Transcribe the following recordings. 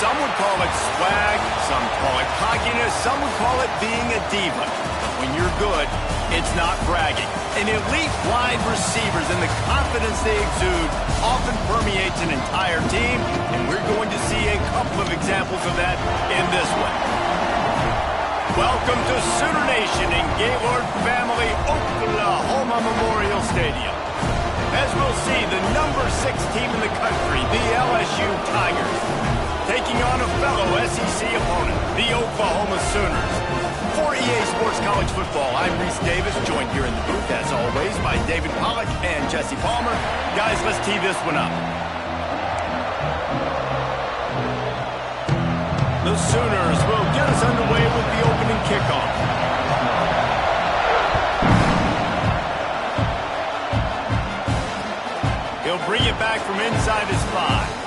Some would call it swag, some call it cockiness, some would call it being a diva. But when you're good, it's not bragging. An elite wide receivers and the confidence they exude often permeates an entire team, and we're going to see a couple of examples of that in this one. Welcome to Sooner Nation in Gaylord Family Oklahoma Memorial Stadium. As we'll see, the number 6 team in the country, the LSU Tigers, taking on a fellow SEC opponent, the Oklahoma Sooners. For EA Sports College Football, I'm Reese Davis, joined here in the booth, as always, by David Pollack and Jesse Palmer. Guys, let's tee this one up. The Sooners will get us underway with the opening kickoff. He'll bring it back from inside his 5.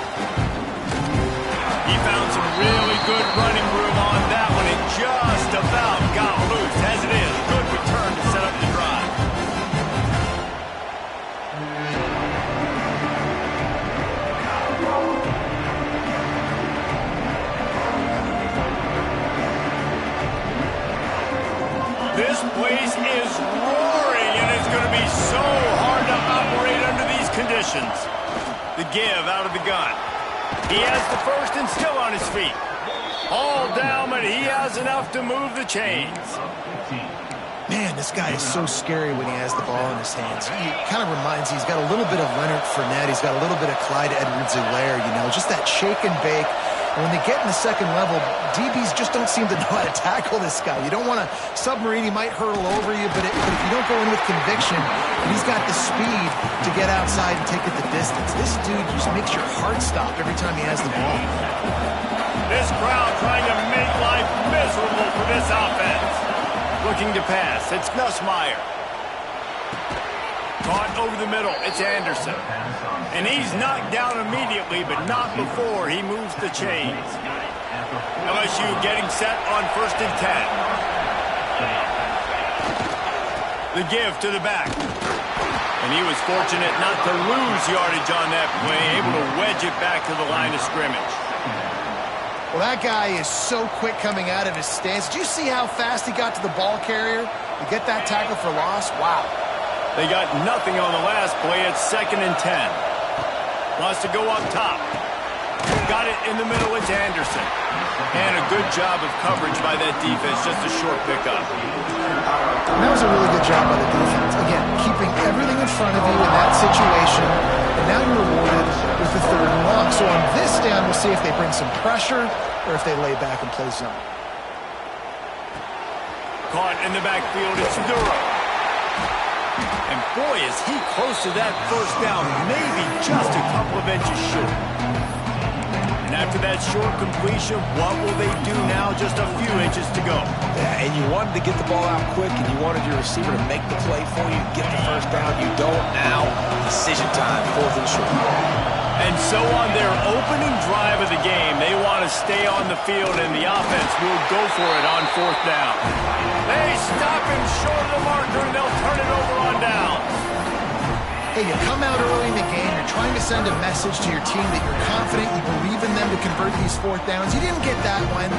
He found some really good running room on that one. It just about got loose. As it is, good return to set up the drive. This place is roaring, and it's going to be so hard to operate under these conditions. The give out of the gun. He has the first and still on his feet. All down, but he has enough to move the chains. Man, this guy is so scary when he has the ball in his hands. He kind of reminds me, he's got a little bit of Leonard Fournette. He's got a little bit of Clyde Edwards-Helaire, you know, just that shake and bake. And when they get in the second level, DBs just don't seem to know how to tackle this guy. You don't want to submarine. He might hurtle over you, but if you don't go in with conviction, and he's got the speed to get outside and take it the distance. This dude just makes your heart stop every time he has the ball. This crowd trying to make life miserable for this offense. Looking to pass. It's Nussmeier. Caught over the middle. It's Anderson. And he's knocked down immediately, but not before he moves the chains. LSU getting set on 1st and 10. The give to the back. And he was fortunate not to lose yardage on that play, able to wedge it back to the line of scrimmage. Well, that guy is so quick coming out of his stance. Did you see how fast he got to the ball carrier to get that tackle for loss? Wow. They got nothing on the last play. It's 2nd and 10. Wants to go up top. Got it in the middle. It's Anderson. And a good job of coverage by that defense. Just a short pickup. That was a really good job by the defense. Again, keeping everything in front of you in that situation. And now you're rewarded with the 3rd and long. So on this down, we'll see if they bring some pressure or if they lay back and play zone. Caught in the backfield. It's Duro. And boy, is he close to that first down, maybe just a couple of inches short. And after that short completion, what will they do now? Just a few inches to go. Yeah, and you wanted to get the ball out quick, and you wanted your receiver to make the play for you, get the first down. You don't now. Decision time, 4th and short. And so on their opening drive of the game, they want to stay on the field, and the offense will go for it on 4th down. They stop him short of the marker, and they'll turn it over on down. Hey, you come out early in the game, you're trying to send a message to your team that you're confident, you believe in them to convert these 4th downs. You didn't get that one,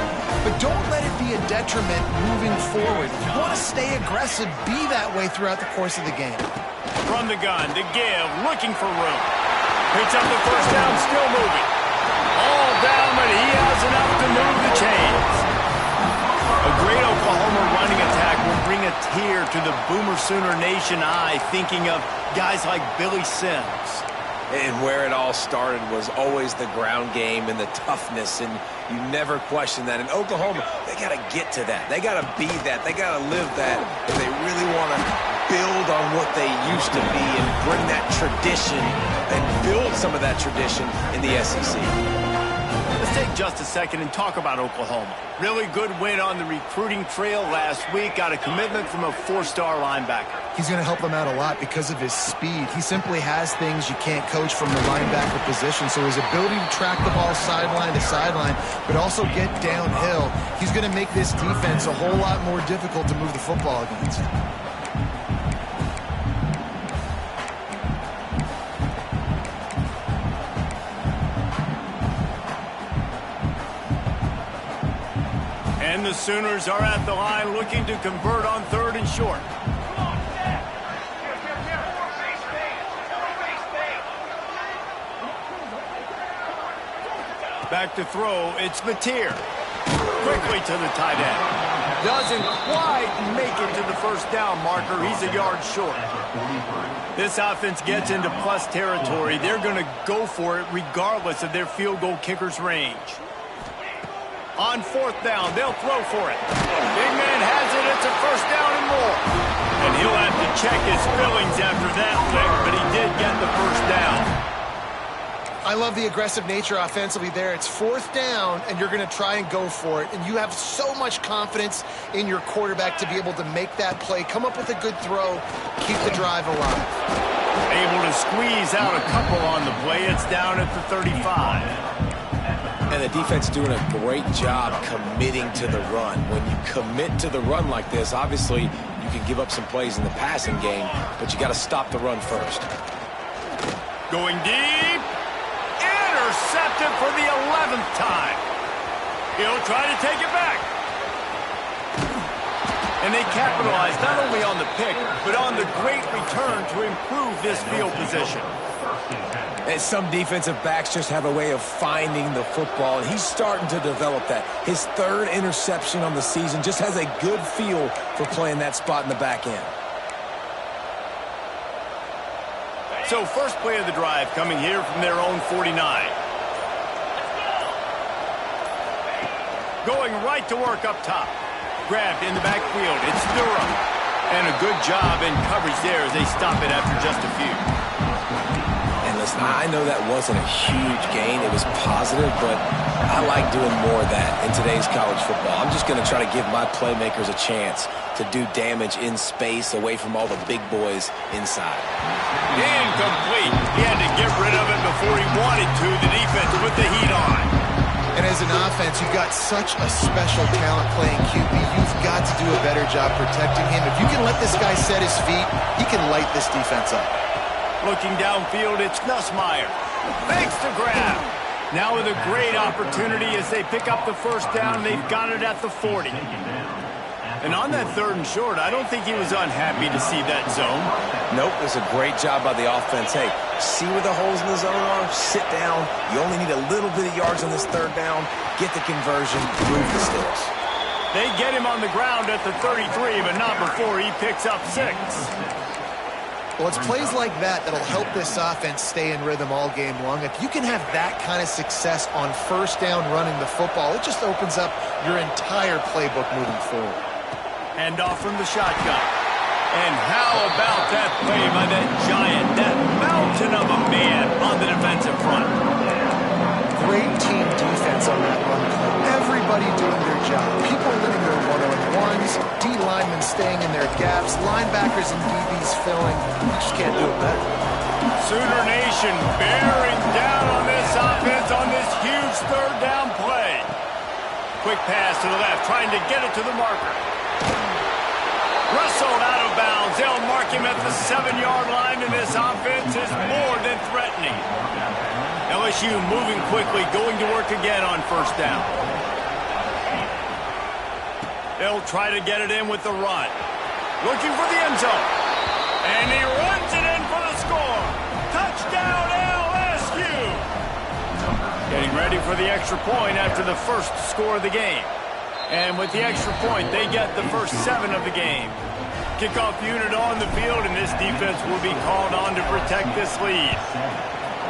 but don't let it be a detriment moving forward. If you want to stay aggressive, be that way throughout the course of the game. From the gun, the give, looking for room. Picks up the first down, still moving. All down, but he has enough to move the chains. A great Oklahoma running attack will bring a tear to the Boomer Sooner Nation eye, thinking of guys like Billy Sims. And where it all started was always the ground game and the toughness, and you never question that. In Oklahoma, they got to get to that. They got to be that. They got to live that if they really want to build on what they used to be and bring that tradition and build some of that tradition in the SEC. Let's take just a second and talk about Oklahoma. Really good win on the recruiting trail last week. Got a commitment from a 4-star linebacker. He's going to help them out a lot because of his speed. He simply has things you can't coach from the linebacker position. So his ability to track the ball sideline to sideline, but also get downhill, he's going to make this defense a whole lot more difficult to move the football against. And the Sooners are at the line looking to convert on 3rd and short. Back to throw, it's Mateer. Quickly to the tight end. Doesn't quite make it to the first down marker. He's a yard short. This offense gets into plus territory. They're going to go for it regardless of their field goal kicker's range. On 4th down, they'll throw for it. Big man has it. It's a first down and more. And he'll have to check his feelings after that lick, but he did get the first down. I love the aggressive nature offensively there. It's 4th down, and you're going to try and go for it. And you have so much confidence in your quarterback to be able to make that play, come up with a good throw, keep the drive alive. Able to squeeze out a couple on the play. It's down at the 35. And the defense doing a great job committing to the run. When you commit to the run like this, obviously you can give up some plays in the passing game, but you got to stop the run first. Going deep. Intercepted for the 11th time. He'll try to take it back. And they capitalize not only on the pick, but on the great return to improve this field position. And some defensive backs just have a way of finding the football, and he's starting to develop that. His 3rd interception on the season, just has a good feel for playing that spot in the back end. So first play of the drive coming here from their own 49. Going right to work up top. Grabbed in the backfield. It's Durham. And a good job in coverage there as they stop it after just a few. And listen, I know that wasn't a huge gain. It was positive, but I like doing more of that in today's college football. I'm just going to try to give my playmakers a chance to do damage in space away from all the big boys inside. Incomplete. He had to get rid of it before he wanted to. The defense put the heat on. And as an offense, you've got such a special talent playing QB. You've got to do a better job protecting him. If you can let this guy set his feet, he can light this defense up. Looking downfield, it's Nussmeier. Fakes to grab. Now with a great opportunity as they pick up the first down. They've got it at the 40. And on that 3rd and short, I don't think he was unhappy to see that zone. Nope, it's a great job by the offense. Hey, see where the holes in the zone are, sit down. You only need a little bit of yards on this 3rd down. Get the conversion, move the sticks. They get him on the ground at the 33, but not before he picks up 6. Well, it's plays like that that'll help this offense stay in rhythm all game long. If you can have that kind of success on 1st down running the football, it just opens up your entire playbook moving forward. Hand off from the shotgun. And how about that play by that giant, that mountain of a man on the defensive front? Great team defense on that run play. Everybody doing their job. People winning their one-on-ones, D linemen staying in their gaps, linebackers and DBs filling. You just can't do it better. Sooner Nation bearing down on this offense on this huge 3rd down play. Quick pass to the left, trying to get it to the marker. Wrestled out of bounds. They'll mark him at the 7-yard line, and this offense is more than threatening. LSU moving quickly, going to work again on 1st down. They'll try to get it in with the run. Looking for the end zone. And he runs it in for the score. Touchdown, LSU! Getting ready for the extra point after the first score of the game. And with the extra point, they get the first 7 of the game. Kickoff unit on the field, and this defense will be called on to protect this lead.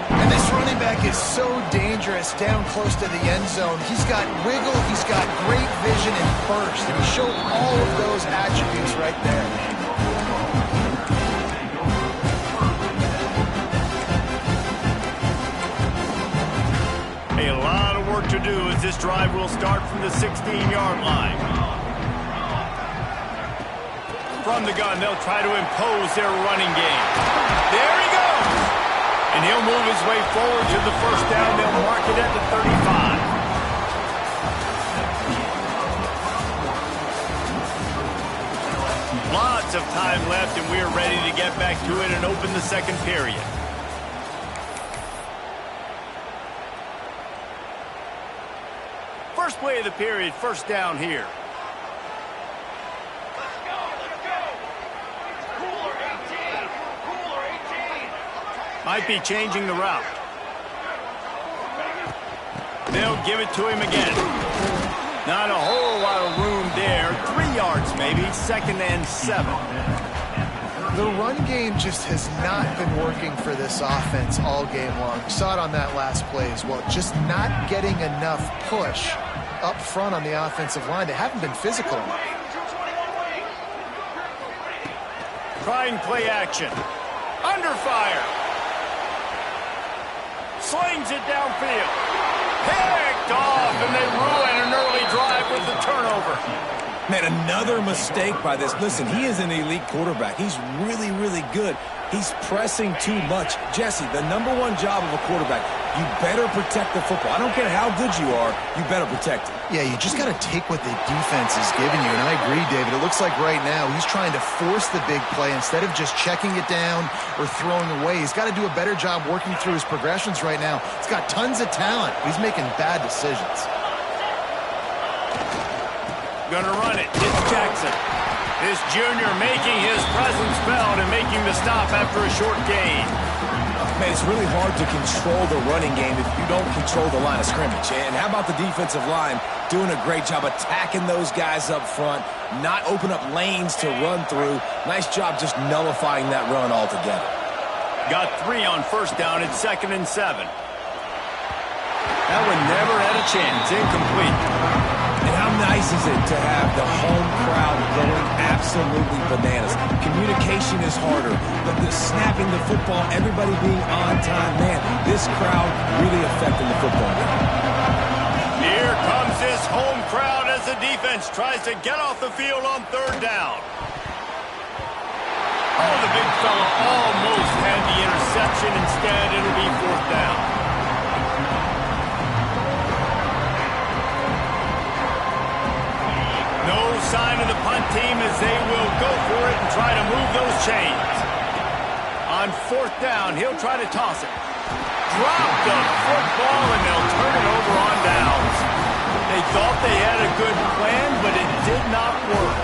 And this running back is so dangerous down close to the end zone. He's got wiggle, he's got great vision and burst, and he showed all of those attributes right there. A lot of work to do as this drive will start from the 16-yard line. From the gun, they'll try to impose their running game. There he goes! And he'll move his way forward to the first down. They'll mark it at the 35. Lots of time left, and we're ready to get back to it and open the second period. First play of the period, first down here. Might be changing the route. They'll give it to him again. Not a whole lot of room there. 3 yards maybe, 2nd and 7. The run game just has not been working for this offense all game long. You saw it on that last play as well. Just not getting enough push up front on the offensive line. They haven't been physical enough. Trying play action. Under fire. Slings it downfield. Picked off, and they ruin an early drive with the turnover. Man, another mistake by this. Listen, he is an elite quarterback. He's really, really good. He's pressing too much. Jesse, the #1 job of a quarterback, you better protect the football. I don't care how good you are, you better protect it. Yeah, you just got to take what the defense is giving you, and I agree, David. It looks like right now he's trying to force the big play instead of just checking it down or throwing away. He's got to do a better job working through his progressions right now. He's got tons of talent. He's making bad decisions. Gonna run it. It's Jackson. This junior making his presence felt and making the stop after a short gain. Man, it's really hard to control the running game if you don't control the line of scrimmage. And how about the defensive line doing a great job attacking those guys up front, not open up lanes to run through. Nice job just nullifying that run altogether. Got 3 on 1st down. It's 2nd and 7. That one never had a chance. Incomplete. And how nice is it to have the home crowd going absolutely bananas? Communication is harder, but the snapping the football, everybody being on time, man, this crowd really affecting the football game. Here comes this home crowd as the defense tries to get off the field on 3rd down. Oh, the big fella almost had the interception. Instead, it'll be 4th down. No sign of the punt team as they will go for it and try to move those chains. On 4th down, he'll try to toss it. Drop the football, and they'll turn it over on downs. They thought they had a good plan, but it did not work.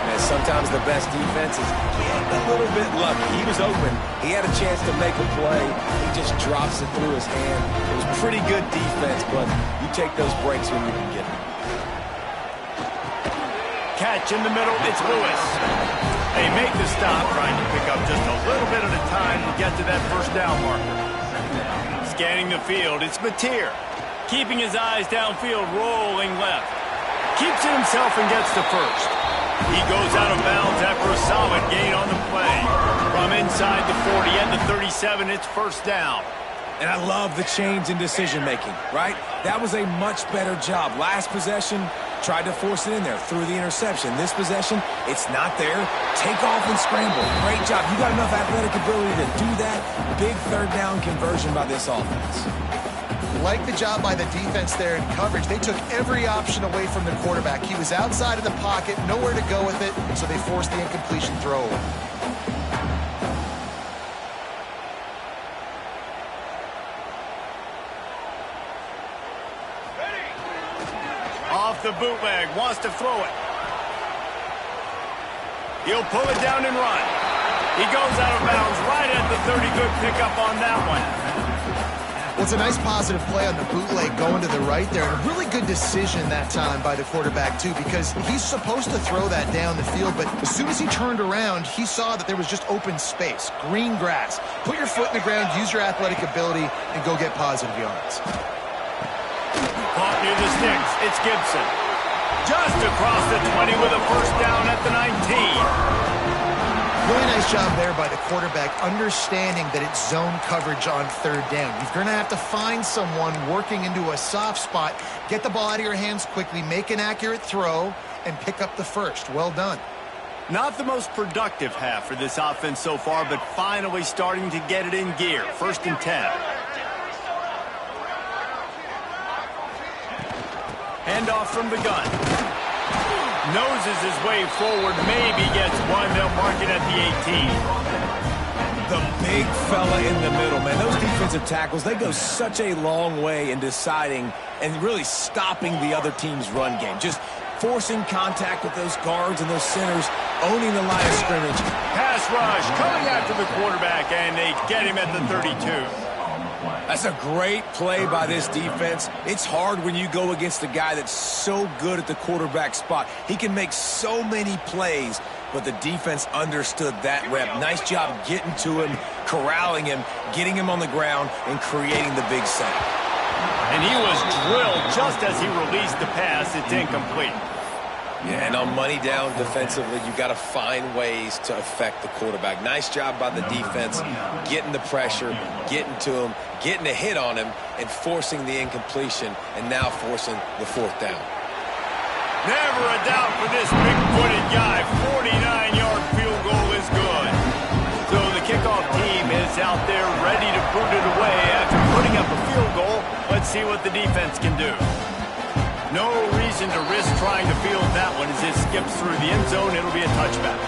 And sometimes the best defense is getting a little bit lucky. He was open. He had a chance to make a play. He just drops it through his hand. It was pretty good defense, but you take those breaks when you can get them. Catch in the middle, it's Lewis. They make the stop, trying to pick up just a little bit at a time to get to that 1st down marker. Scanning the field, it's Mateer. Keeping his eyes downfield, rolling left. Keeps it himself and gets the 1st. He goes out of bounds after a solid gain on the play. From inside the 40 at the 37, it's 1st down. And I love the change in decision-making, right? That was a much better job. Last possession, tried to force it in there, threw the interception. This possession, it's not there. Take off and scramble. Great job. You got enough athletic ability to do that. Big 3rd down conversion by this offense. Like the job by the defense there in coverage. They took every option away from the quarterback. He was outside of the pocket, nowhere to go with it, so they forced the incompletion throw away. Off the bootleg, wants to throw it. He'll pull it down and run. He goes out of bounds right at the 30. Good pickup on that one. Well, it's a nice positive play on the bootleg going to the right there. And a really good decision that time by the quarterback, too, because he's supposed to throw that down the field, but as soon as he turned around, he saw that there was just open space, green grass. Put your foot in the ground, use your athletic ability, and go get positive yards. Caught near the sticks. It's Gibson. Just across the 20 with a 1st down at the 19. Really nice job there by the quarterback, understanding that it's zone coverage on 3rd down. You're going to have to find someone working into a soft spot, get the ball out of your hands quickly, make an accurate throw, and pick up the 1st. Well done. Not the most productive half for this offense so far, but finally starting to get it in gear. 1st and 10. Handoff from the gun. Noses his way forward, maybe gets one. They'll mark it at the 18. The big fella in the middle, man. Those defensive tackles, they go such a long way in deciding and really stopping the other team's run game. Just forcing contact with those guards and those centers. owning the line of scrimmage. Pass rush coming after the quarterback, and they get him at the 32. That's a great play by this defense. It's hard when you go against a guy that's so good at the quarterback spot. He can make so many plays, but the defense understood that rep. Nice job getting to him, corralling him, getting him on the ground, and creating the big sack. And he was drilled just as he released the pass. It's incomplete. Yeah, and on money down defensively, you got to find ways to affect the quarterback. Nice job by the defense, getting the pressure, getting to him, getting a hit on him, and forcing the incompletion, and now forcing the fourth down. Never a doubt for this big-footed guy. 49-yard field goal is good. So the kickoff team is out there ready to boot it away after putting up a field goal. Let's see what the defense can do. No reason to risk trying to field that one as it skips through the end zone. It'll be a touchback.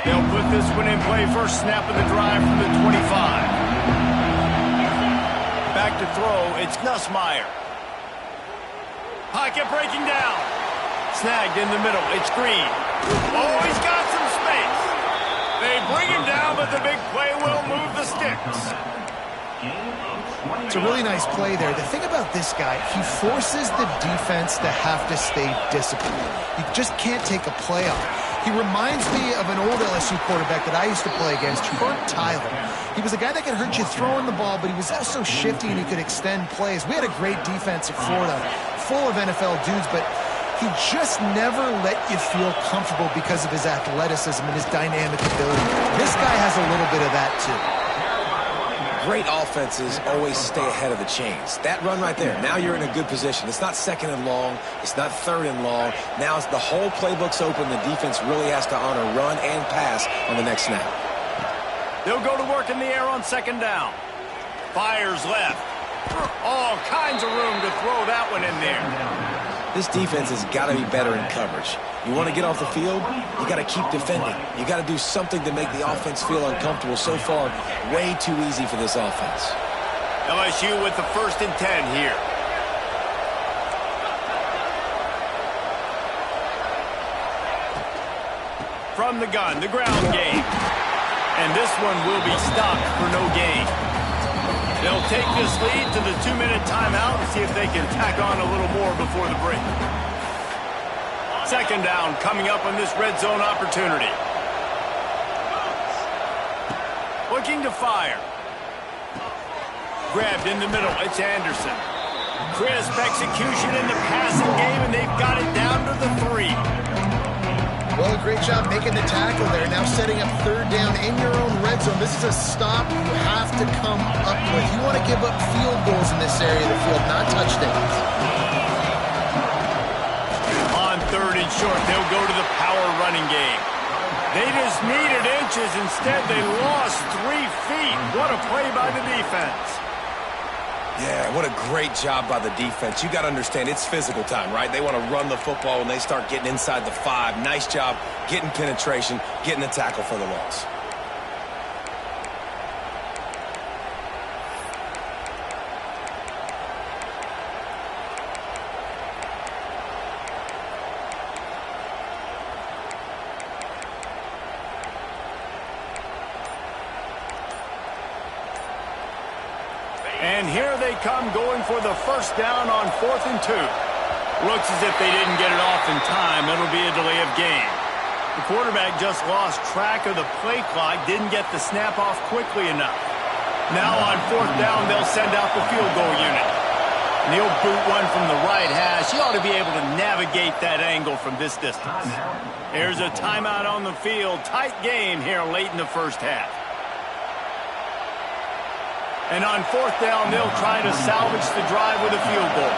They'll put this one in play. First snap of the drive from the 25. Back to throw. It's Nussmeier. Pocket breaking down. Snagged in the middle. It's Green. Oh, he's got some space. They bring him down, but the big play will move the sticks. It's a really nice play there. The thing about this guy, he forces the defense to have to stay disciplined. You just can't take a play off. He reminds me of an old LSU quarterback that I used to play against, Kurt Tyler. He was a guy that could hurt you throwing the ball, but he was also shifty and he could extend plays. We had a great defense at Florida, full of NFL dudes, but he just never let you feel comfortable because of his athleticism and his dynamic ability. This guy has a little bit of that, too. Great offenses always stay ahead of the chains. That run right there, now you're in a good position. It's not second and long. It's not third and long. Now it's the whole playbook's open. The defense really has to honor run and pass on the next snap. They'll go to work in the air on second down. Fires left. All kinds of room to throw that one in there. This defense has got to be better in coverage. You want to get off the field, you got to keep defending. You got to do something to make the offense feel uncomfortable. So far, way too easy for this offense. LSU with the 1st and 10 here. From the gun, the ground game. And this one will be stopped for no gain. They'll take this lead to the 2-minute timeout and see if they can tack on a little more before the break. Second down coming up on this red zone opportunity. Looking to fire. Grabbed in the middle. It's Anderson. Crisp execution in the passing game, and they've got it down to the 3. Well, great job making the tackle there. Now setting up third down in your own red zone. This is a stop you have to come up with. You want to give up field goals in this area of the field, not touchdowns. On 3rd and short, they'll go to the power running game. They just needed inches. Instead, they lost 3 feet. What a play by the defense. Yeah, what a great job by the defense. You got to understand, it's physical time, right? They want to run the football when they start getting inside the 5. Nice job getting penetration, getting the tackle for the loss. And here they come going for the first down on 4th and 2. Looks as if they didn't get it off in time. It'll be a delay of game. The quarterback just lost track of the play clock, didn't get the snap off quickly enough. Now on 4th down, they'll send out the field goal unit. And he'll boot one from the right hash. He ought to be able to navigate that angle from this distance. There's a timeout on the field. Tight game here late in the first half. And on 4th down, they'll try to salvage the drive with a field goal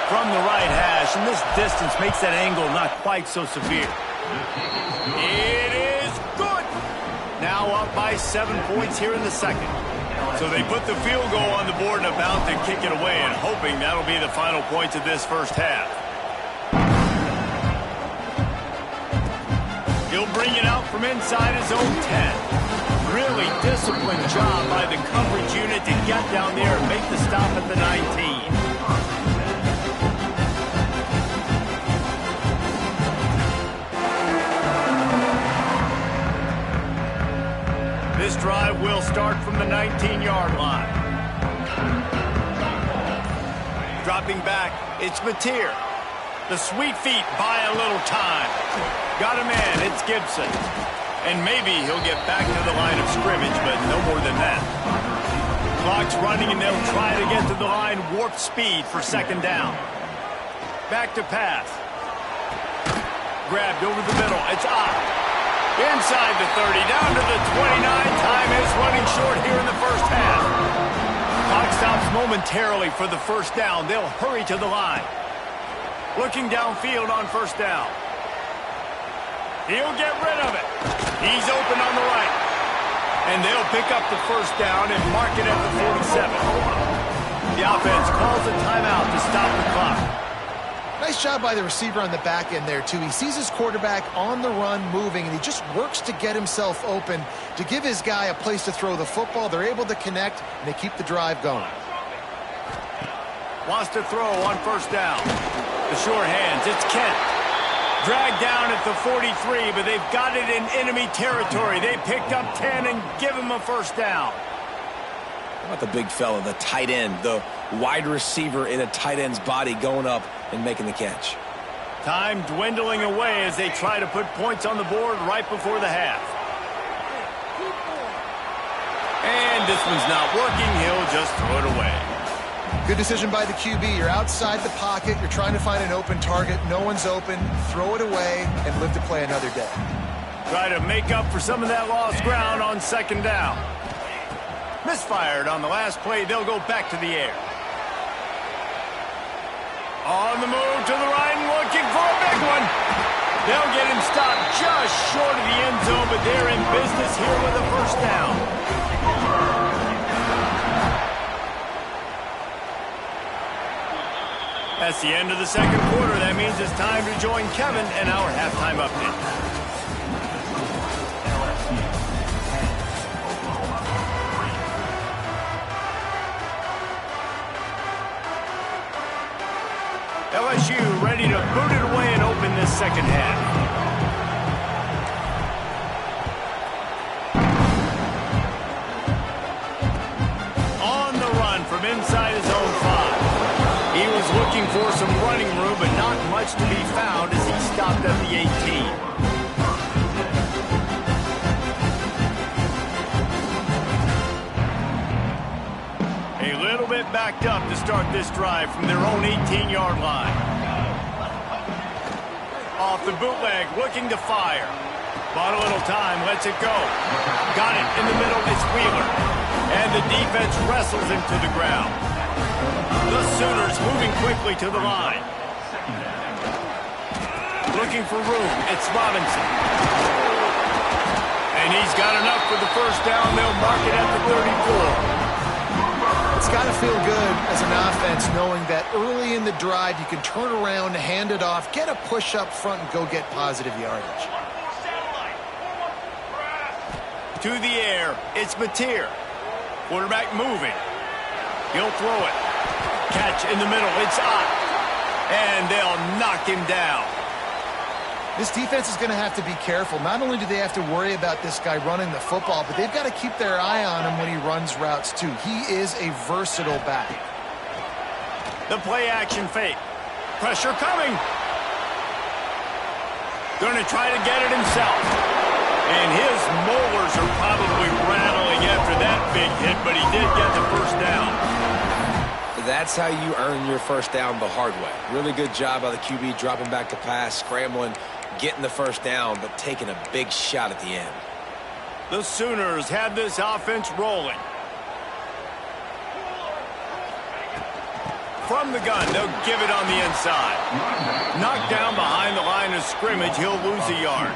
from the right hash. And this distance makes that angle not quite so severe. It is good. Now up by 7 points here in the second. So they put the field goal on the board and about to kick it away, and hoping that'll be the final points of this first half. He'll bring it out from inside his own 10. Really disciplined job by the coverage unit to get down there and make the stop at the 19. This drive will start from the 19-yard line. Dropping back, it's Mateer. The sweet feet buy a little time. Got a man, it's Gibson. And maybe he'll get back to the line of scrimmage, but no more than that. Clock's running, and they'll try to get to the line warp speed for second down. Back to pass. Grabbed over the middle, it's Ott. Inside the 30, down to the 29. Time is running short here in the first half. Clock stops momentarily for the first down. They'll hurry to the line. Looking downfield on first down. He'll get rid of it. He's open on the right. And they'll pick up the first down and mark it at the 47. The offense calls a timeout to stop the clock. Nice job by the receiver on the back end there, too. He sees his quarterback on the run moving, and he just works to get himself open to give his guy a place to throw the football. They're able to connect, and they keep the drive going. Wants to throw on first down. The short hands, it's Kent. Dragged down at the 43, but they've got it in enemy territory. They picked up 10 and give him a first down. How about the big fella, the tight end, the wide receiver in a tight end's body going up and making the catch? Time dwindling away as they try to put points on the board right before the half. And this one's not working. He'll just throw it away. Good decision by the QB. You're outside the pocket. You're trying to find an open target. No one's open. Throw it away and live to play another day. Try to make up for some of that lost ground on second down. Misfired on the last play. They'll go back to the air. On the move to the right and looking for a big one. They'll get him stopped just short of the end zone, but they're in business here with a first down. That's the end of the second quarter. That means it's time to join Kevin and our halftime update. LSU ready to boot it away and open this second half. On the run from inside his own 5. He was looking for some running room, but not much to be found as he stopped at the 18. A little bit backed up to start this drive from their own 18-yard line. Off the bootleg, looking to fire. Bought a little time, lets it go. Got it in the middle, it's Wheeler. And the defense wrestles him to the ground. The Sooners moving quickly to the line. Looking for room, it's Robinson. And he's got enough for the first down. They'll mark it at the 34. It's got to feel good as an offense knowing that early in the drive you can turn around, hand it off, get a push up front, and go get positive yardage. To the air, it's Mateer. Quarterback moving. He'll throw it. Catch in the middle, it's Ott. And they'll knock him down. This defense is going to have to be careful. Not only do they have to worry about this guy running the football, but they've got to keep their eye on him when he runs routes too. He is a versatile back. The play action fake. Pressure coming. Going to try to get it himself. And his molars are probably rattling after that big hit, but he did get the first down. That's how you earn your first down the hard way. Really good job by the QB dropping back to pass, scrambling, getting the first down, but taking a big shot at the end. The Sooners have this offense rolling. From the gun, they'll give it on the inside. Knocked down behind the line of scrimmage, he'll lose a yard.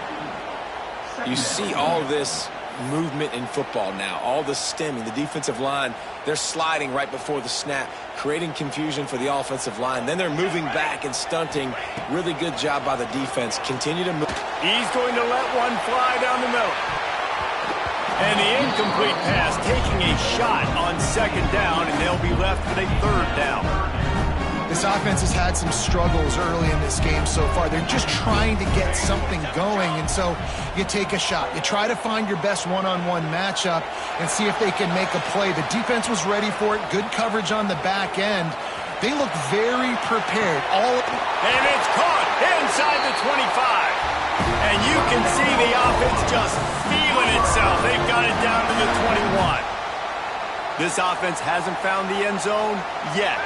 You see all this movement in football now. All the stemming, the defensive line, they're sliding right before the snap, creating confusion for the offensive line. Then they're moving back and stunting. Really good job by the defense. Continue to move. He's going to let one fly down the middle. And the incomplete pass taking a shot on second down, and they'll be left with a third down. This offense has had some struggles early in this game so far. They're just trying to get something going, and so you take a shot. You try to find your best one-on-one matchup and see if they can make a play. The defense was ready for it. Good coverage on the back end. They look very prepared. And it's caught inside the 25. And you can see the offense just feeling itself. They've got it down to the 21. This offense hasn't found the end zone yet.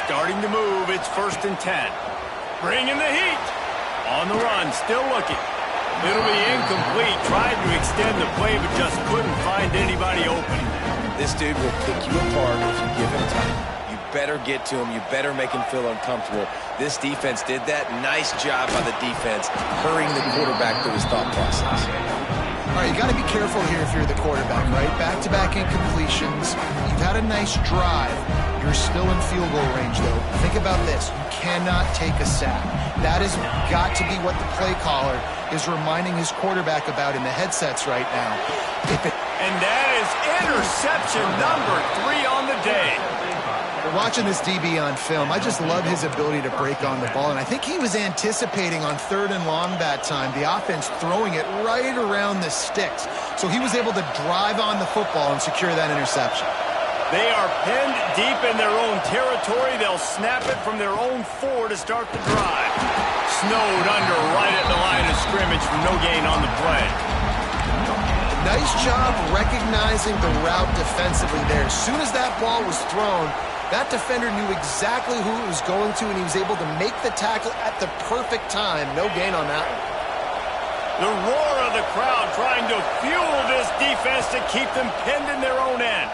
Starting to move, it's 1st and 10. Bringing the heat. On the run, still looking. It'll be incomplete. Tried to extend the play, but just couldn't find anybody open. This dude will pick you apart if you give him time. You better get to him. You better make him feel uncomfortable. This defense did that. Nice job by the defense, hurrying the quarterback through his thought process. All right, you got to be careful here if you're the quarterback, right? Back-to-back incompletions. You've had a nice drive. You're still in field goal range, though. Think about this. You cannot take a sack. That has got to be what the play caller is reminding his quarterback about in the headsets right now. And that is interception number 3 on the day. Watching this DB on film, I just love his ability to break on the ball, and I think he was anticipating on 3rd and long that time, the offense throwing it right around the sticks. So he was able to drive on the football and secure that interception. They are pinned deep in their own territory. They'll snap it from their own 4 to start the drive. Snowed under right at the line of scrimmage for no gain on the play. Nice job recognizing the route defensively there. As soon as that ball was thrown, that defender knew exactly who it was going to, and he was able to make the tackle at the perfect time. No gain on that one. The roar of the crowd trying to fuel this defense to keep them pinned in their own end.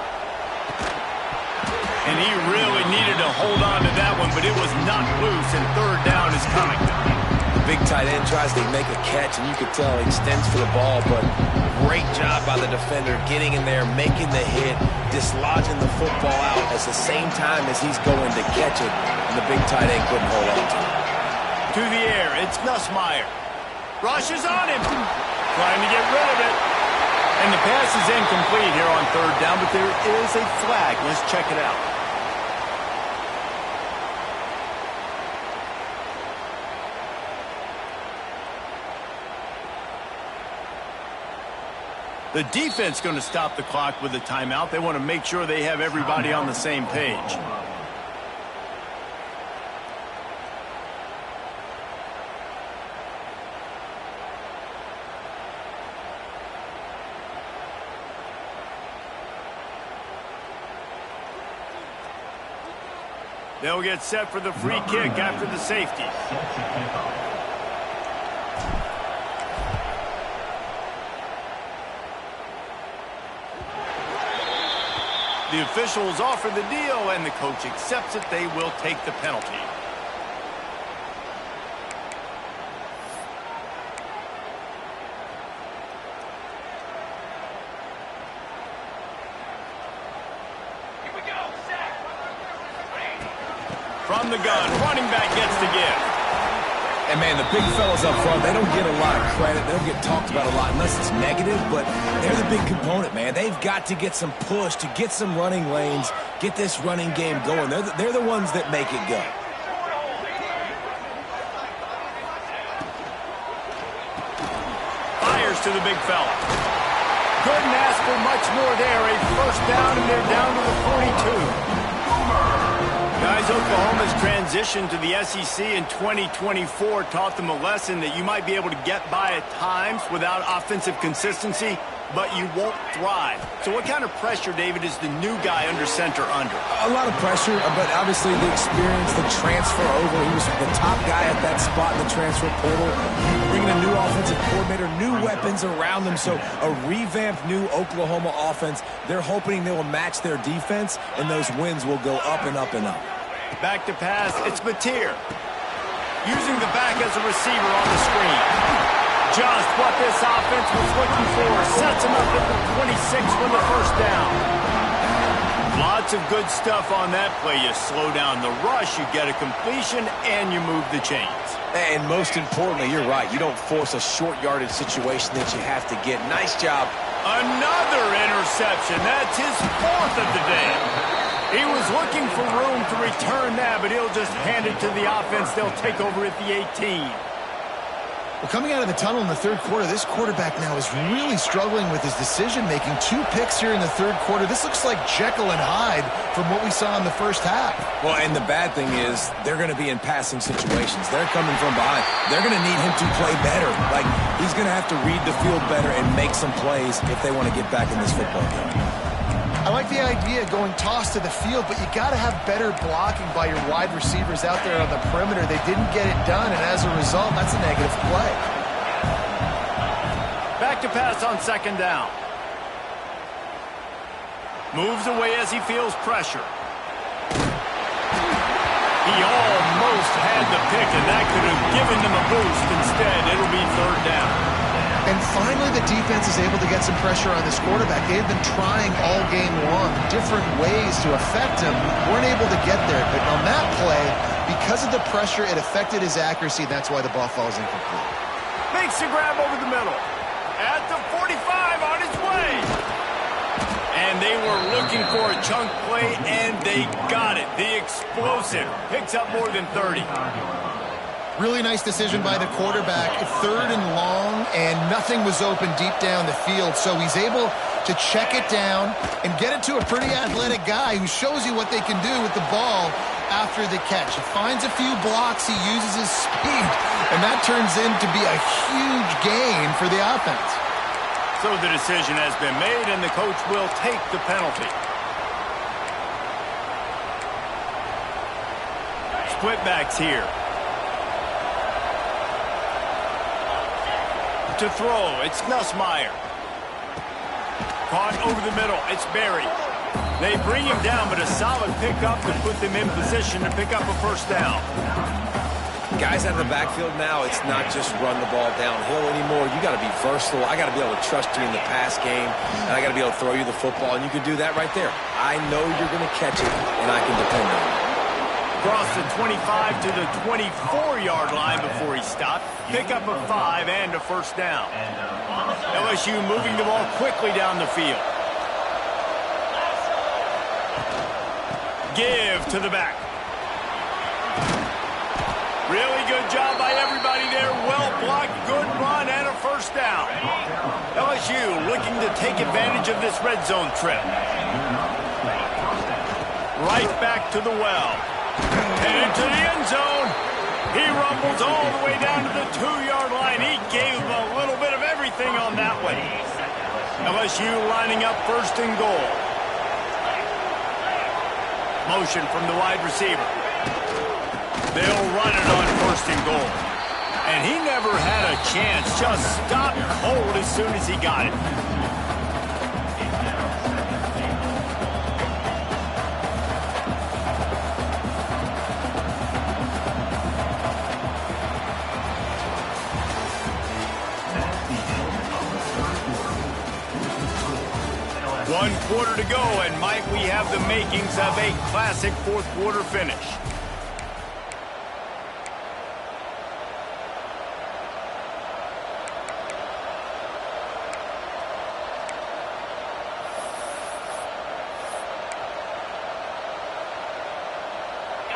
And he really needed to hold on to that one, but it was knocked loose, and 3rd down is coming. The big tight end tries to make a catch, and you could tell he extends for the ball, but great job by the defender getting in there, making the hit, dislodging the football out at the same time as he's going to catch it, and the big tight end couldn't hold on to it. To the air, it's Nussmeier. Rushes on him. Trying to get rid of it. And the pass is incomplete here on 3rd down, but there is a flag. Let's check it out. The defense going to stop the clock with a timeout. They want to make sure they have everybody on the same page. They'll get set for the free kick after the safety. The officials offer the deal, and the coach accepts it. They will take the penalty. Here we go. From the gun, running back gets the give. And, man, the big fellas up front, they don't get a lot of credit. They don't get talked about a lot unless it's negative, but they're the big component, man. They've got to get some push to get some running lanes, get this running game going. They're the ones that make it go. Fires to the big fella. Couldn't ask for much more there. A 1st down, and they're down to the 42. Guys, Oklahoma's transition to the SEC in 2024 taught them a lesson that you might be able to get by at times without offensive consistency, but you won't thrive. So what kind of pressure, David, is the new guy under center under? A lot of pressure, but obviously the experience, the transfer over. He was the top guy at that spot in the transfer portal. Bringing a new offensive coordinator, new weapons around them. So a revamped new Oklahoma offense. They're hoping they will match their defense, and those wins will go up and up and up. Back to pass, it's Mateer. Using the back as a receiver on the screen. Just what this offense was looking for. Sets him up at the 26 for the first down. Lots of good stuff on that play. You slow down the rush, you get a completion, and you move the chains. And most importantly, you're right. You don't force a short yardage situation that you have to get. Nice job. Another interception. That's his fourth of the day. He was looking for room to return that, but he'll just hand it to the offense. They'll take over at the 18. Well, coming out of the tunnel in the third quarter, this quarterback now is really struggling with his decision-making. 2 picks here in the third quarter. This looks like Jekyll and Hyde from what we saw in the first half. Well, and the bad thing is they're going to be in passing situations. They're coming from behind. They're going to need him to play better. Like, he's going to have to read the field better and make some plays if they want to get back in this football game. I like the idea of going toss to the field, but you got to have better blocking by your wide receivers out there on the perimeter. They didn't get it done, and as a result, that's a negative play. Back to pass on second down. Moves away as he feels pressure. He almost had the pick, and that could have given them a boost. Instead, it'll be third down. And finally, the defense is able to get some pressure on this quarterback. They have been trying all game long, different ways to affect him. Weren't able to get there. But on that play, because of the pressure, it affected his accuracy. That's why the ball falls incomplete. Makes the grab over the middle. At the 45, on his way. And they were looking for a chunk play, and they got it. The explosive picks up more than 30. Really nice decision by the quarterback. Third and long, and nothing was open deep down the field. So he's able to check it down and get it to a pretty athletic guy who shows you what they can do with the ball after the catch. He finds a few blocks, he uses his speed, and that turns into be a huge gain for the offense. So the decision has been made, and the coach will take the penalty. Split backs here. To throw, it's Nussmeier. Caught over the middle, it's Berry. They bring him down, but a solid pickup to put them in position to pick up a first down. Guys out of the backfield now, it's not just run the ball downhill anymore. You got to be versatile. I got to be able to trust you in the pass game, and I got to be able to throw you the football, and you can do that right there. I know you're going to catch it, and I can depend on it. Across the 25 to the 24-yard line before he stopped. Pick up a 5 and a first down. LSU moving the ball quickly down the field. Give to the back. Really good job by everybody there. Well blocked, good run, and a first down. LSU looking to take advantage of this red zone trip. Right back to the well. And into the end zone. He rumbles all the way down to the 2-yard line. He gave a little bit of everything on that one. LSU lining up first and goal. Motion from the wide receiver. They'll run it on first and goal. And he never had a chance. Just stopped cold as soon as he got it. One quarter to go, and might we have the makings of a classic fourth quarter finish.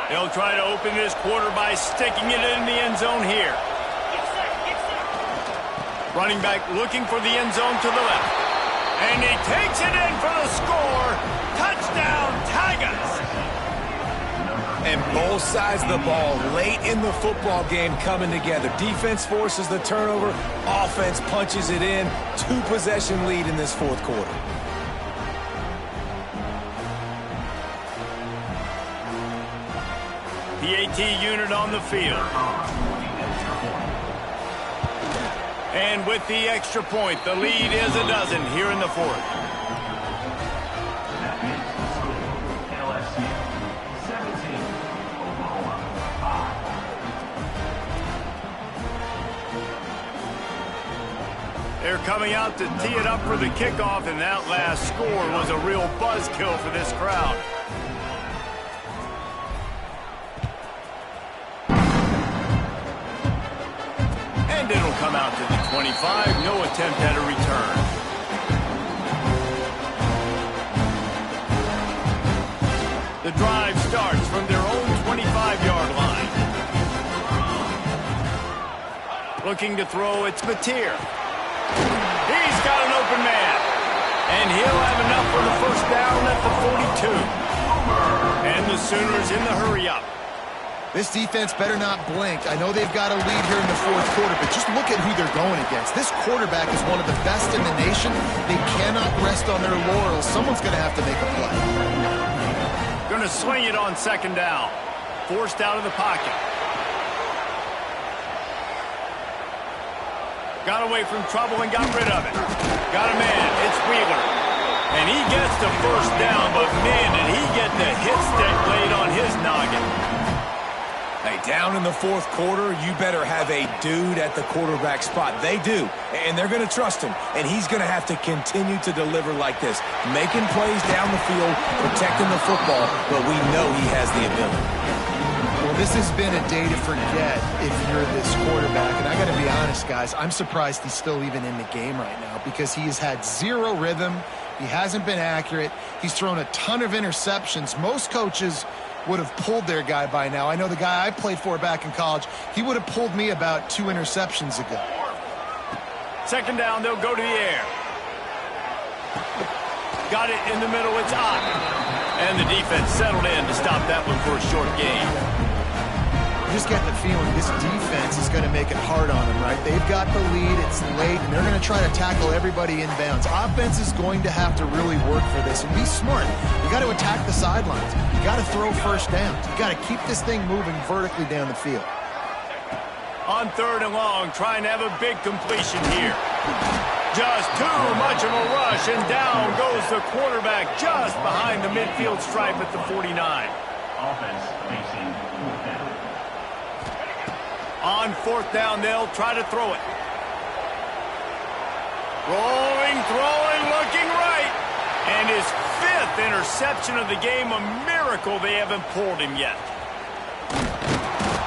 They'll try to open this quarter by sticking it in the end zone here. Running back looking for the end zone to the left. And he takes it in for the score. Touchdown, Tigers. And both sides of the ball late in the football game coming together. Defense forces the turnover. Offense punches it in. 2-possession lead in this fourth quarter. PAT unit on the field. And with the extra point, the lead is a dozen here in the fourth. LSU 17, Oklahoma 5. They're coming out to tee it up for the kickoff, and that last score was a real buzzkill for this crowd. And it'll come out to the 25. No attempt at a return. The drive starts from their own 25-yard line. Looking to throw, it's Mateer. He's got an open man. And he'll have enough for the first down at the 42. And the Sooners in the hurry-up. This defense better not blink. I know they've got a lead here in the fourth quarter, but just look at who they're going against. This quarterback is one of the best in the nation. They cannot rest on their laurels. Someone's going to have to make a play. Going to swing it on second down. Forced out of the pocket. Got away from trouble and got rid of it. Got a man. It's Wheeler. And he gets the first down, but man, did he get the hit stick laid on his noggin. Hey, down in the fourth quarter, you better have a dude at the quarterback spot. They do, and they're going to trust him. And he's going to have to continue to deliver like this, making plays down the field, protecting the football, but we know he has the ability. Well, this has been a day to forget if you're this quarterback. And I got to be honest, guys, I'm surprised he's still even in the game right now because he has had zero rhythm. He hasn't been accurate. He's thrown a ton of interceptions. Most coaches would have pulled their guy by now. I know the guy I played for back in college, he would have pulled me about 2 interceptions ago. Second down, they'll go to the air. Got it in the middle, it's Ott. And the defense settled in to stop that one for a short gain. You just get the feeling this defense is going to make it hard on them, right? They've got the lead, it's late, and they're going to try to tackle everybody inbounds. Offense is going to have to really work for this and be smart. You got to attack the sidelines. You got to throw first downs. You got to keep this thing moving vertically down the field. On third and long, trying to have a big completion here. Just too much of a rush, and down goes the quarterback just behind the midfield stripe at the 49. Offense facing fourth down. On fourth down, they'll try to throw it. Rolling, throwing, looking right. And his 5th interception of the game, a miracle they haven't pulled him yet.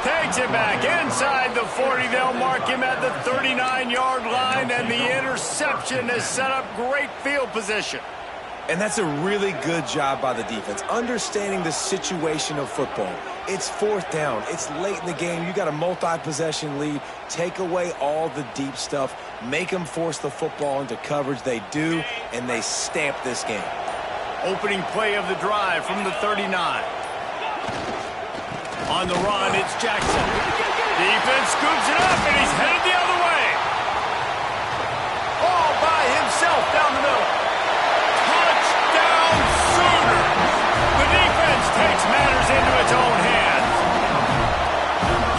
Takes it back inside the 40. They'll mark him at the 39-yard line, and the interception has set up great field position. And that's a really good job by the defense, understanding the situation of football. It's fourth down. It's late in the game. You got a multi-possession lead. Take away all the deep stuff. Make them force the football into coverage. They do, and they stamp this game. Opening play of the drive from the 39. On the run, it's Jackson. Defense scoops it up, and he's headed the other way. All by himself down the middle. Touchdown, Sooners! The defense takes matters into its own hands.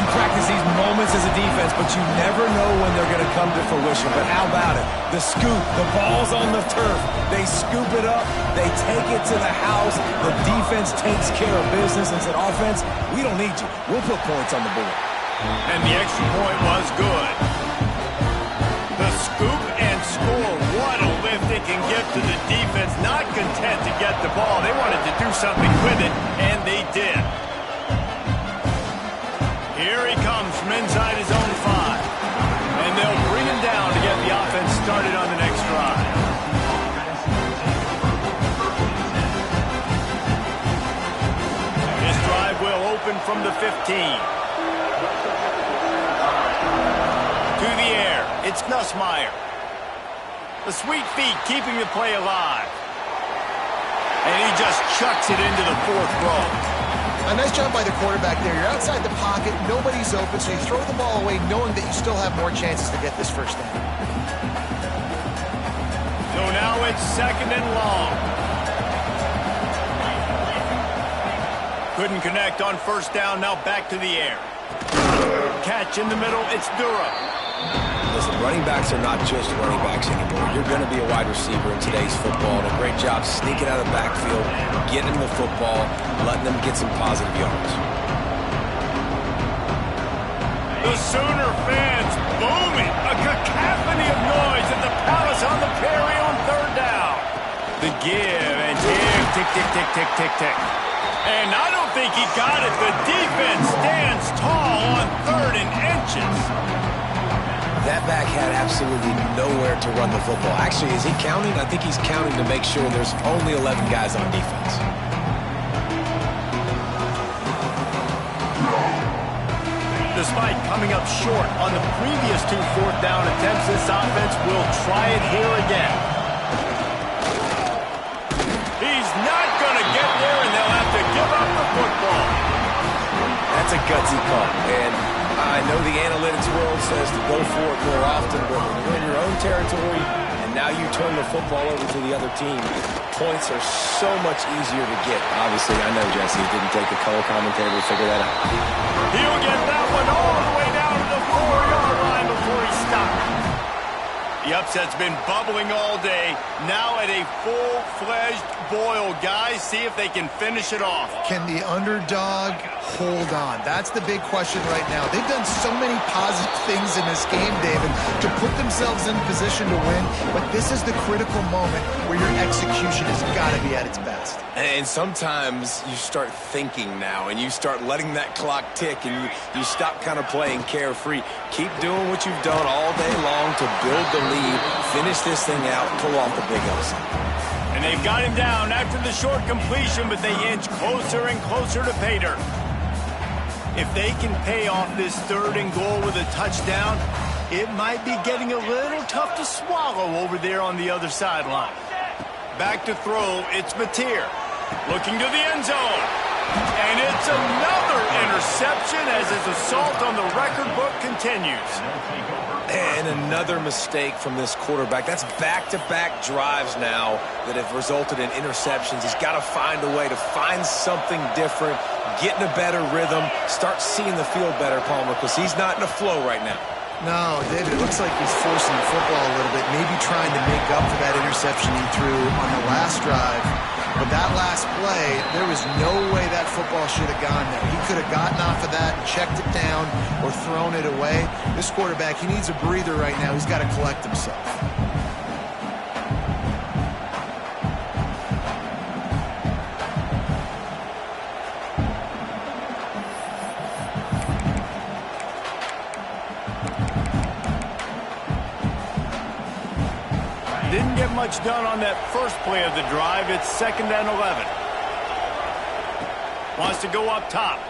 You practice these moments as a defense, but you never know when they're going to come to fruition. But how about it? The scoop, the ball's on the turf. They scoop it up. They take it to the house. The defense takes care of business and said, offense, we don't need you. We'll put points on the board. And the extra point was good. The scoop and score. What a lift it can give to the defense. Not content to get the ball. They wanted to do something with it, and they did. Here he comes from inside his own 5. And they'll bring him down to get the offense started on the next drive. This drive will open from the 15. To the air, it's Nussmeier. The sweet feet keeping the play alive. And he just chucks it into the 4th row. A nice job by the quarterback there. You're outside the pocket, nobody's open, so you throw the ball away knowing that you still have more chances to get this first down. So now it's 2nd and long. Couldn't connect on first down, now back to the air. Catch in the middle, it's Dura. Listen, running backs are not just running backs anymore. You're going to be a wide receiver in today's football, and a great job sneaking out of the backfield, getting them the football, letting them get some positive yards. The Sooner fans booming, a cacophony of noise at the Tick, tick, tick, tick, tick, tick. And I don't think he got it. The defense stands tall on 3rd and inches. That back had absolutely nowhere to run the football. Actually, is he counting? I think he's counting to make sure there's only 11 guys on defense. Despite coming up short on the previous 2 4th down attempts, this offense will try it here again. He's not going to get there, and they'll have to give up the football. That's a gutsy call, and I know the analytics world says to go for it more often, but when you're in your own territory and now you turn the football over to the other team, points are so much easier to get. Obviously, I know, Jesse, it didn't take a color commentator to figure that out. He'll get that one all the way down to the 4-yard line before he stops. The upset's been bubbling all day. Now at a full-fledged boil. Guys, see if they can finish it off. Can the underdog hold on? That's the big question right now. They've done so many positive things in this game, David, to put themselves in position to win, but this is the critical moment where your execution has got to be at its best. And sometimes you start thinking now, and you start letting that clock tick, and you stop kind of playing carefree. Keep doing what you've done all day long to build the lead, finish this thing out, pull off the big upset. And they've got him down after the short completion, but they inch closer and closer to pay dirt. If they can pay off this 3rd and goal with a touchdown, it might be getting a little tough to swallow over there on the other sideline. Back to throw, it's Mateer. Looking to the end zone. And it's another interception as his assault on the record book continues. And another mistake from this quarterback. That's back-to-back drives now that have resulted in interceptions. He's got to find a way to find something different, get in a better rhythm, start seeing the field better, Palmer, because he's not in a flow right now. No, David, it looks like he's forcing the football a little bit, maybe trying to make up for that interception he threw on the last drive. But that last play, there was no way that football should have gone there. He could have gotten off of that, checked it down, or thrown it away. This quarterback, he needs a breather right now. He's got to collect himself. Didn't get much done on that first play of the drive. It's 2nd and 11. Wants to go up top.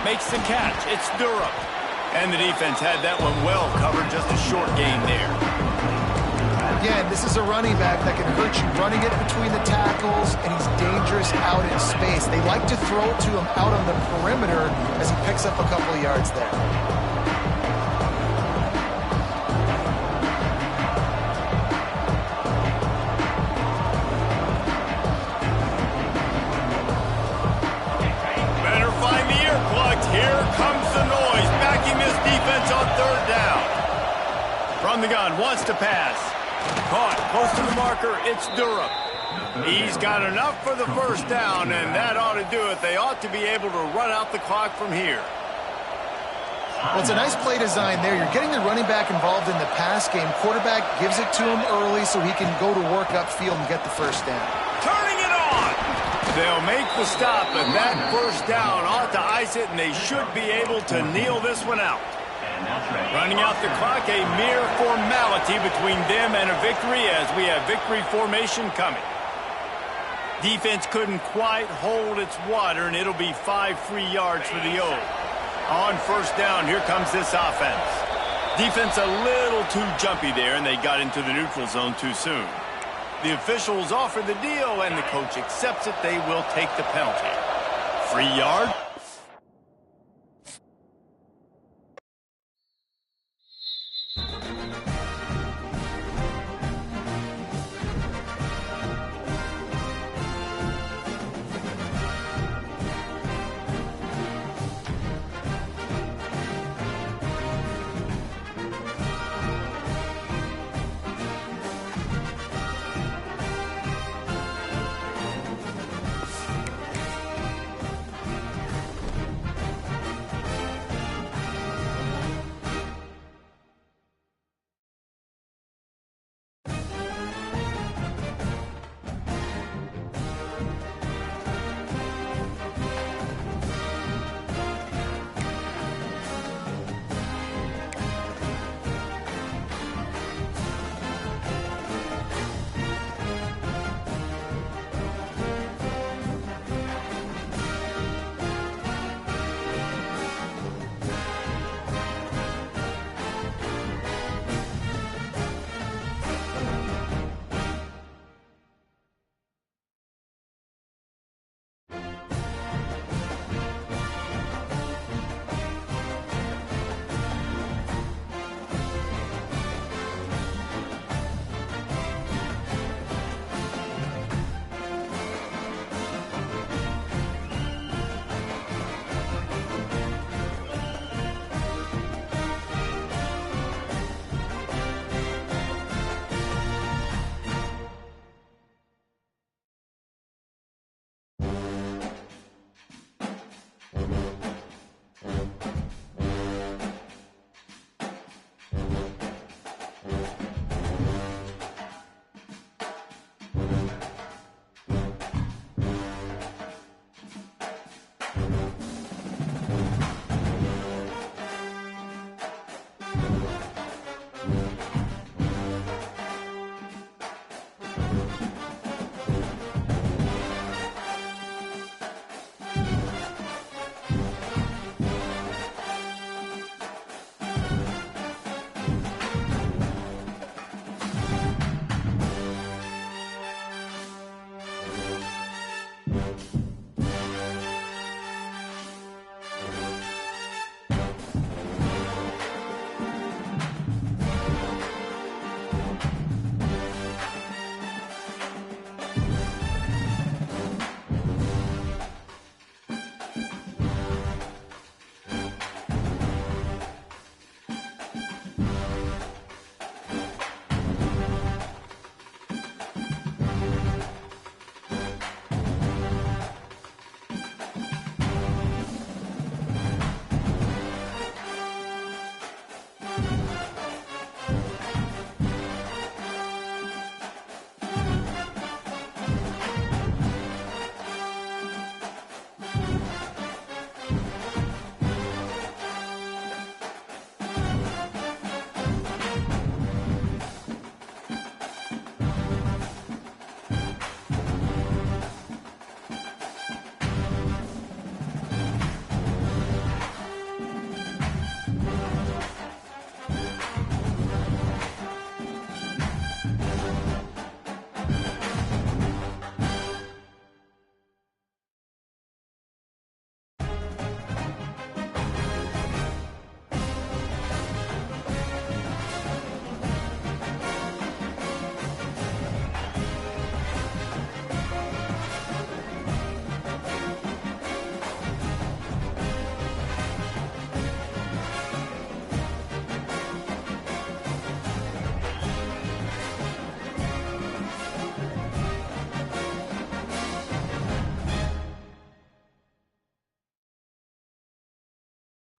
Makes the catch. It's Durham. And the defense had that one well covered. Just a short gain there. Again, this is a running back that can hurt you running it between the tackles, and he's dangerous out in space. They like to throw it to him out on the perimeter as he picks up a couple of yards there. Here comes the noise, backing this defense on 3rd down. From the gun, wants to pass. Caught, close to the marker, it's Durham. He's got enough for the 1st down, and that ought to do it. They ought to be able to run out the clock from here. Well, it's a nice play design there. You're getting the running back involved in the pass game. Quarterback gives it to him early so he can go to work upfield and get the 1st down. Turning it on. They'll make the stop, and that 1st down ought to ice it, and they should be able to kneel this one out. Running out the clock, a mere formality between them and a victory as we have victory formation coming. Defense couldn't quite hold its water, and it'll be 5 free yards for the O. On 1st down, here comes this offense. Defense a little too jumpy there, and they got into the neutral zone too soon. The officials offer the deal, and the coach accepts it. They will take the penalty. Free yard.